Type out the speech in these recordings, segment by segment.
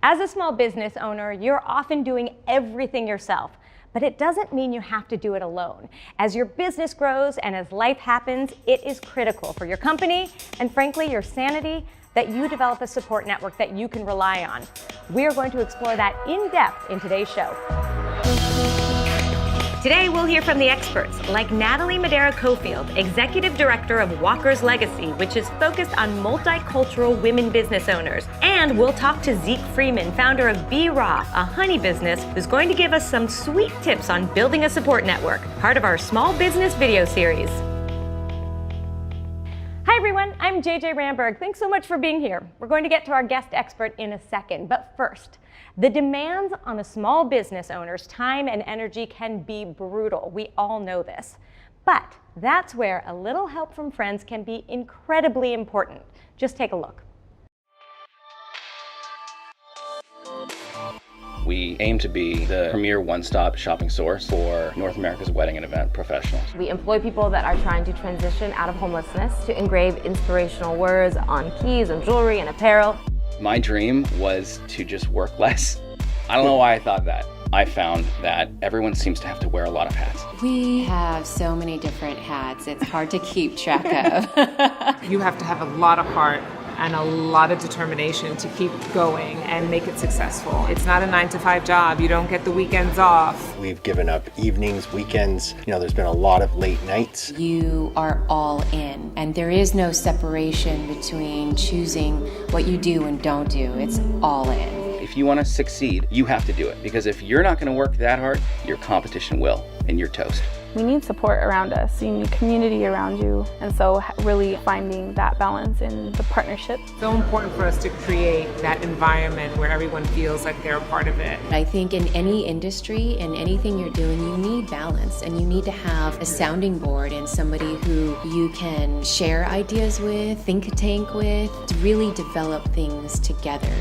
As a small business owner, you're often doing everything yourself, but it doesn't mean you have to do it alone. As your business grows and as life happens, it is critical for your company and frankly your sanity that you develop a support network that you can rely on. We're going to explore that in depth in today's show. Today, we'll hear from the experts like Natalie Madera-Cofield, Executive Director of Walker's Legacy, which is focused on multicultural women business owners. And we'll talk to Zeke Freeman, founder of Be Raw, a honey business, who's going to give us some sweet tips on building a support network, part of our small business video series. Hi everyone, I'm JJ Ramberg. Thanks so much for being here. We're going to get to our guest expert in a second, but first, the demands on a small business owner's time and energy can be brutal. We all know this. But that's where a little help from friends can be incredibly important. Just take a look. We aim to be the premier one-stop shopping source for North America's wedding and event professionals. We employ people that are trying to transition out of homelessness to engrave inspirational words on keys and jewelry and apparel. My dream was to just work less. I don't know why I thought that. I found that everyone seems to have to wear a lot of hats. We have so many different hats, it's hard to keep track of. You have to have a lot of heart and a lot of determination to keep going and make it successful. It's not a 9-to-5 job. You don't get the weekends off. We've given up evenings, weekends. There's been a lot of late nights. You are all in, and there is no separation between choosing what you do and don't do. It's all in. If you want to succeed, you have to do it, because if you're not going to work that hard, your competition will, and you're toast. We need support around us, you need community around you, and so really finding that balance in the partnership. It's so important for us to create that environment where everyone feels like they're a part of it. I think in any industry, in anything you're doing, you need balance, and you need to have a sounding board and somebody who you can share ideas with, think tank with, to really develop things together.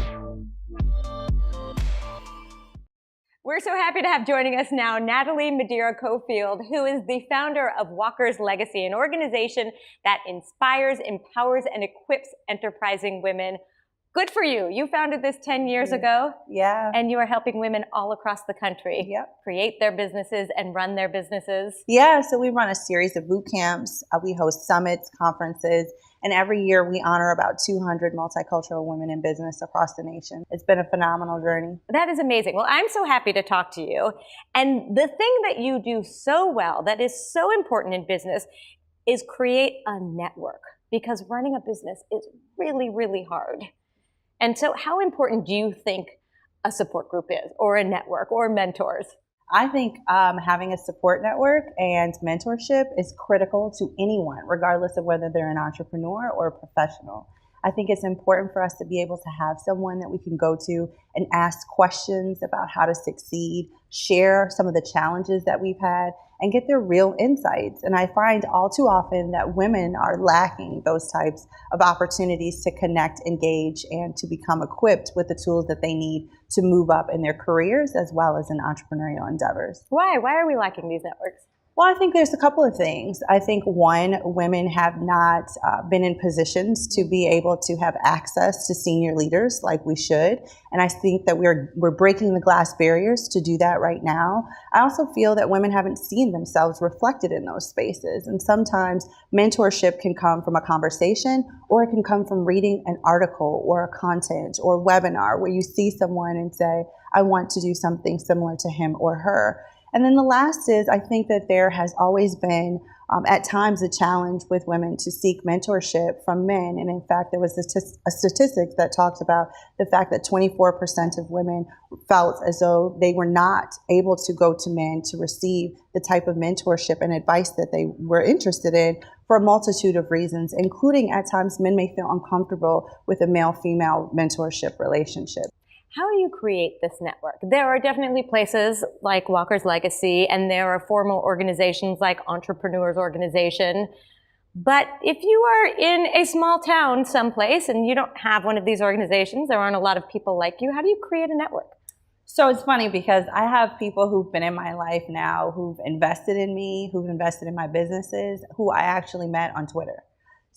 We're so happy to have joining us now Natalie Madera-Cofield, who is the founder of Walker's Legacy, an organization that inspires, empowers, and equips enterprising women. Good for you. You founded this 10 years ago. Yeah. And you are helping women all across the country create their businesses and run their businesses. Yeah, so we run a series of boot camps. We host summits, conferences, and every year we honor about 200 multicultural women in business across the nation. It's been a phenomenal journey. That is amazing. Well, I'm so happy to talk to you. And the thing that you do so well, that is so important in business, is create a network, because running a business is really, really hard. And so how important do you think a support group is, or a network, or mentors? I think having a support network and mentorship is critical to anyone, regardless of whether they're an entrepreneur or a professional. I think it's important for us to be able to have someone that we can go to and ask questions about how to succeed, share some of the challenges that we've had, and get their real insights. And I find all too often that women are lacking those types of opportunities to connect, engage, and to become equipped with the tools that they need to move up in their careers as well as in entrepreneurial endeavors. Why? Why are we lacking these networks? Well, I think there's a couple of things. I think one, women have not been in positions to be able to have access to senior leaders like we should. And I think that we're breaking the glass barriers to do that right now. I also feel that women haven't seen themselves reflected in those spaces. And sometimes mentorship can come from a conversation, or it can come from reading an article or a content or webinar where you see someone and say, I want to do something similar to him or her. And then the last is, I think that there has always been, at times, a challenge with women to seek mentorship from men. And in fact, there was a statistic that talked about the fact that 24% of women felt as though they were not able to go to men to receive the type of mentorship and advice that they were interested in for a multitude of reasons, including at times men may feel uncomfortable with a male-female mentorship relationship. How do you create this network? There are definitely places like Walker's Legacy, and there are formal organizations like Entrepreneurs Organization. But if you are in a small town someplace and you don't have one of these organizations, there aren't a lot of people like you, how do you create a network? So it's funny because I have people who've been in my life now who've invested in me, who've invested in my businesses, who I actually met on Twitter.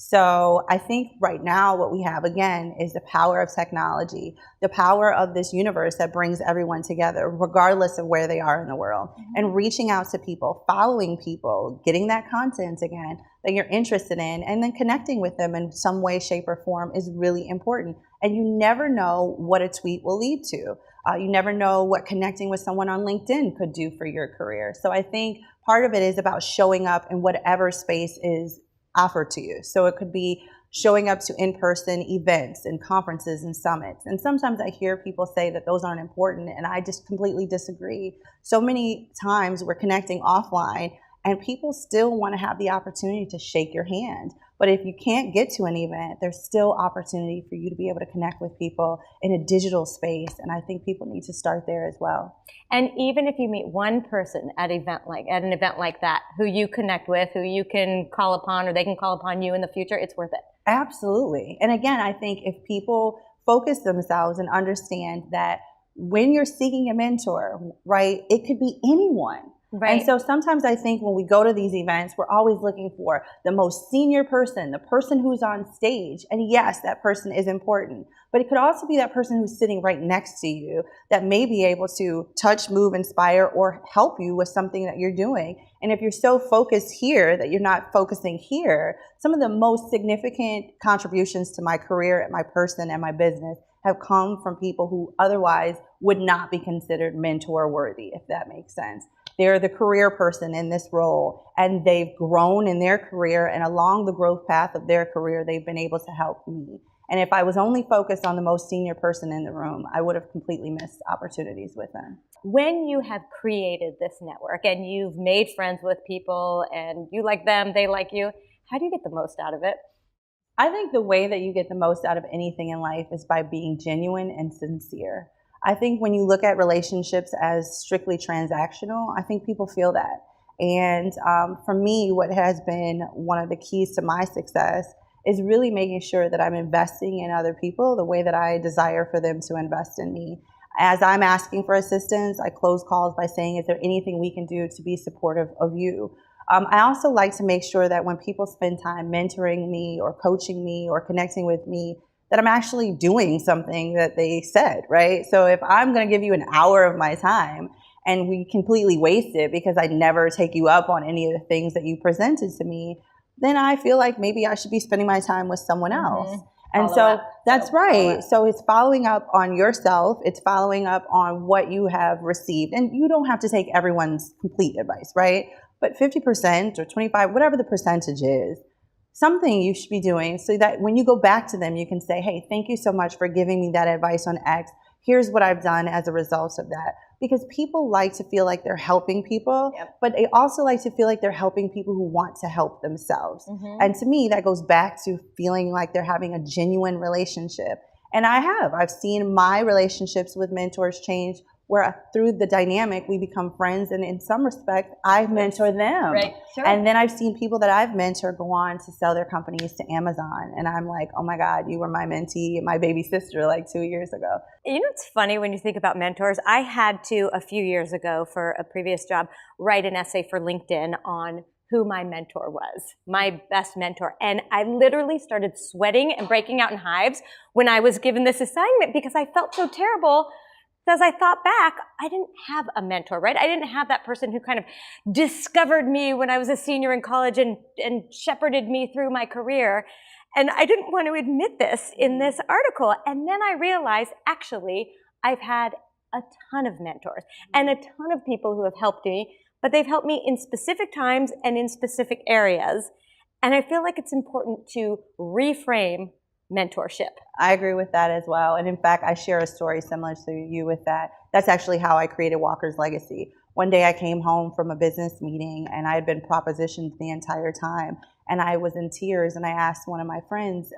So I think right now what we have, again, is the power of technology, the power of this universe that brings everyone together, regardless of where they are in the world, and reaching out to people, following people, getting that content again that you're interested in, and then connecting with them in some way, shape, or form is really important. And you never know what a tweet will lead to. You never know what connecting with someone on LinkedIn could do for your career. So I think part of it is about showing up in whatever space is offered to you. So it could be showing up to in-person events and conferences and summits. And sometimes I hear people say that those aren't important, and I just completely disagree. So many times we're connecting offline and people still want to have the opportunity to shake your hand. But if you can't get to an event, there's still opportunity for you to be able to connect with people in a digital space. And I think people need to start there as well. And even if you meet one person at an event like that, who you connect with, who you can call upon, or they can call upon you in the future, it's worth it. Absolutely. And again, I think if people focus themselves and understand that when you're seeking a mentor, right, it could be anyone. Right. And so sometimes I think when we go to these events, we're always looking for the most senior person, the person who's on stage. And yes, that person is important, but it could also be that person who's sitting right next to you that may be able to touch, move, inspire, or help you with something that you're doing. And if you're so focused here that you're not focusing here, some of the most significant contributions to my career, my person, and my business have come from people who otherwise would not be considered mentor worthy, if that makes sense. They're the career person in this role, and they've grown in their career, and along the growth path of their career, they've been able to help me. And if I was only focused on the most senior person in the room, I would have completely missed opportunities with them. When you have created this network and you've made friends with people and you like them, they like you, how do you get the most out of it? I think the way that you get the most out of anything in life is by being genuine and sincere. I think when you look at relationships as strictly transactional, I think people feel that. And for me, what has been one of the keys to my success is really making sure that I'm investing in other people the way that I desire for them to invest in me. As I'm asking for assistance, I close calls by saying, is there anything we can do to be supportive of you? I also like to make sure that when people spend time mentoring me or coaching me or connecting with me, that I'm actually doing something that they said, right? So if I'm going to give you an hour of my time and we completely waste it because I never take you up on any of the things that you presented to me, then I feel like maybe I should be spending my time with someone else. And that's right. So it's following up on yourself. It's following up on what you have received. And you don't have to take everyone's complete advice, right? But 50% or 25, whatever the percentage is, something you should be doing so that when you go back to them, you can say, hey, thank you so much for giving me that advice on X. Here's what I've done as a result of that. Because people like to feel like they're helping people, but they also like to feel like they're helping people who want to help themselves. And to me, that goes back to feeling like they're having a genuine relationship. And I've seen my relationships with mentors change where through the dynamic, we become friends. And in some respect, I mentor them. Right. Sure. And then I've seen people that I've mentored go on to sell their companies to Amazon. And I'm like, oh my God, you were my mentee, my baby sister like 2 years ago. You know, it's funny when you think about mentors. I had to, a few years ago for a previous job, write an essay for LinkedIn on who my mentor was, my best mentor. And I literally started sweating and breaking out in hives when I was given this assignment because I felt so terrible. As I thought back, I didn't have a mentor, right? I didn't have that person who kind of discovered me when I was a senior in college and shepherded me through my career. And I didn't want to admit this in this article. And then I realized, actually, I've had a ton of mentors and a ton of people who have helped me, but they've helped me in specific times and in specific areas. And I feel like it's important to reframe mentorship. I agree with that as well. And in fact, I share a story similar to you with that. That's actually how I created Walker's Legacy. One day I came home from a business meeting and I had been propositioned the entire time. And I was in tears and I asked one of my friends,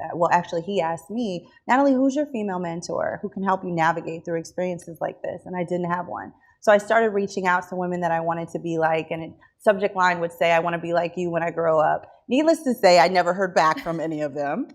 he asked me, Natalie, who's your female mentor who can help you navigate through experiences like this? And I didn't have one. So I started reaching out to women that I wanted to be like, and a subject line would say, I want to be like you when I grow up. Needless to say, I never heard back from any of them.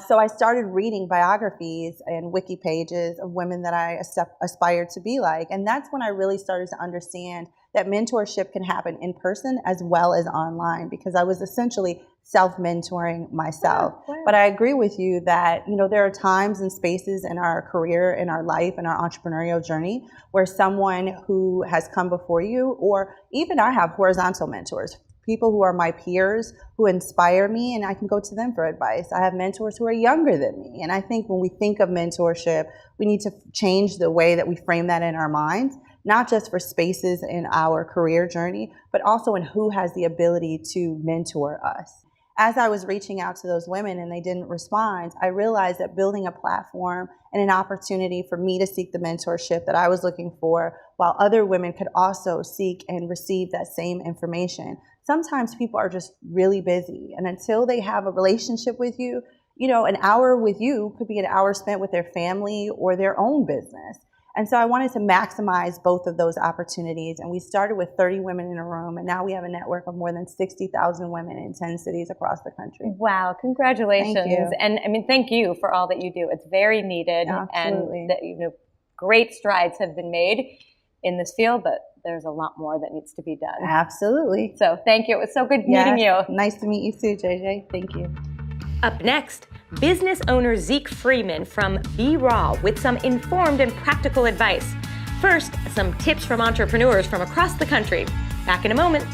So I started reading biographies and wiki pages of women that I aspired to be like. And that's when I really started to understand that mentorship can happen in person as well as online, because I was essentially self-mentoring myself. Wow. But I agree with you that, there are times and spaces in our career, in our life, in our entrepreneurial journey where someone who has come before you, or even I have horizontal mentors, people who are my peers who inspire me, and I can go to them for advice. I have mentors who are younger than me. And I think when we think of mentorship, we need to change the way that we frame that in our minds, not just for spaces in our career journey, but also in who has the ability to mentor us. As I was reaching out to those women and they didn't respond, I realized that building a platform and an opportunity for me to seek the mentorship that I was looking for, while other women could also seek and receive that same information. Sometimes people are just really busy, and until they have a relationship with you, an hour with you could be an hour spent with their family or their own business. And so I wanted to maximize both of those opportunities. And we started with 30 women in a room, and now we have a network of more than 60,000 women in 10 cities across the country. Wow, congratulations. Thank you. And thank you for all that you do. It's very needed. Absolutely. And great strides have been made in this field, but there's a lot more that needs to be done. Absolutely. So thank you. It was so good meeting you. Nice to meet you too, JJ. Thank you. Up next, business owner Zeke Freeman from Be Raw with some informed and practical advice. First, some tips from entrepreneurs from across the country. Back in a moment.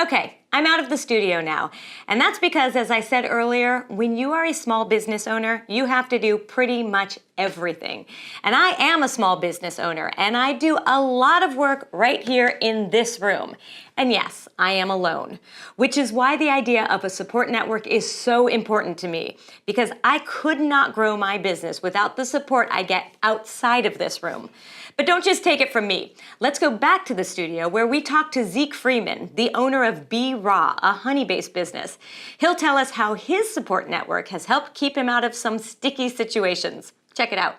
Okay, I'm out of the studio now. And that's because, as I said earlier, when you are a small business owner, you have to do pretty much everything. And I am a small business owner, and I do a lot of work right here in this room. And yes, I am alone, which is why the idea of a support network is so important to me, because I could not grow my business without the support I get outside of this room. But don't just take it from me. Let's go back to the studio where we talk to Zeke Freeman, the owner of Be Raw, a honey-based business. He'll tell us how his support network has helped keep him out of some sticky situations. Check it out.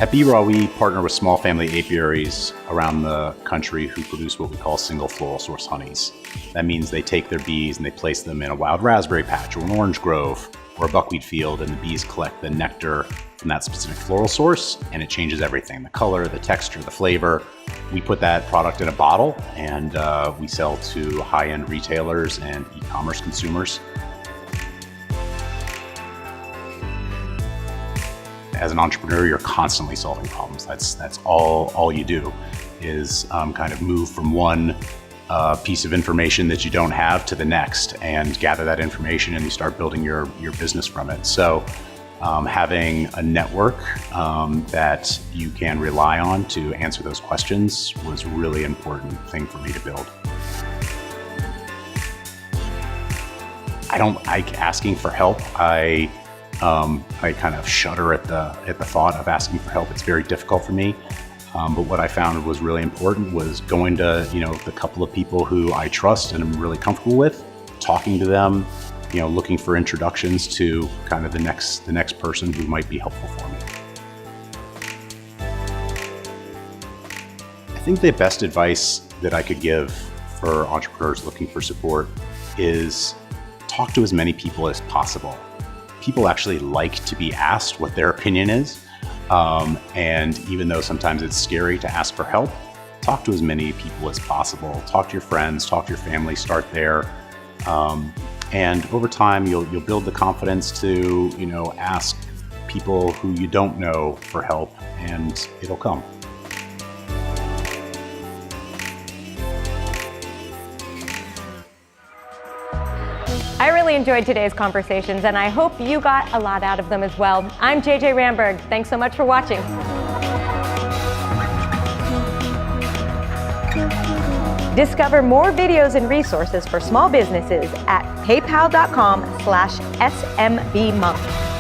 At Be Raw, we partner with small family apiaries around the country who produce what we call single floral source honeys. That means they take their bees and they place them in a wild raspberry patch or an orange grove or a buckwheat field, and the bees collect the nectar from that specific floral source, and it changes everything: the color, the texture, the flavor. We put that product in a bottle, and we sell to high-end retailers and e-commerce consumers. As an entrepreneur, you're constantly solving problems. That's all you do is kind of move from one piece of information that you don't have to the next and gather that information, and you start building your business from it. So having a network that you can rely on to answer those questions was a really important thing for me to build. I don't like asking for help. I kind of shudder at the thought of asking for help. It's very difficult for me. But what I found was really important was going to, the couple of people who I trust and I'm really comfortable with, talking to them, looking for introductions to kind of the next person who might be helpful for me. I think the best advice that I could give for entrepreneurs looking for support is talk to as many people as possible. People actually like to be asked what their opinion is. And even though sometimes it's scary to ask for help, talk to as many people as possible. Talk to your friends, talk to your family, start there. And over time, you'll build the confidence to, ask people who you don't know for help, and it'll come. really enjoyed today's conversations, and I hope you got a lot out of them as well. I'm JJ Ramberg. Thanks so much for watching. Discover more videos and resources for small businesses at paypal.com/SMBmonk.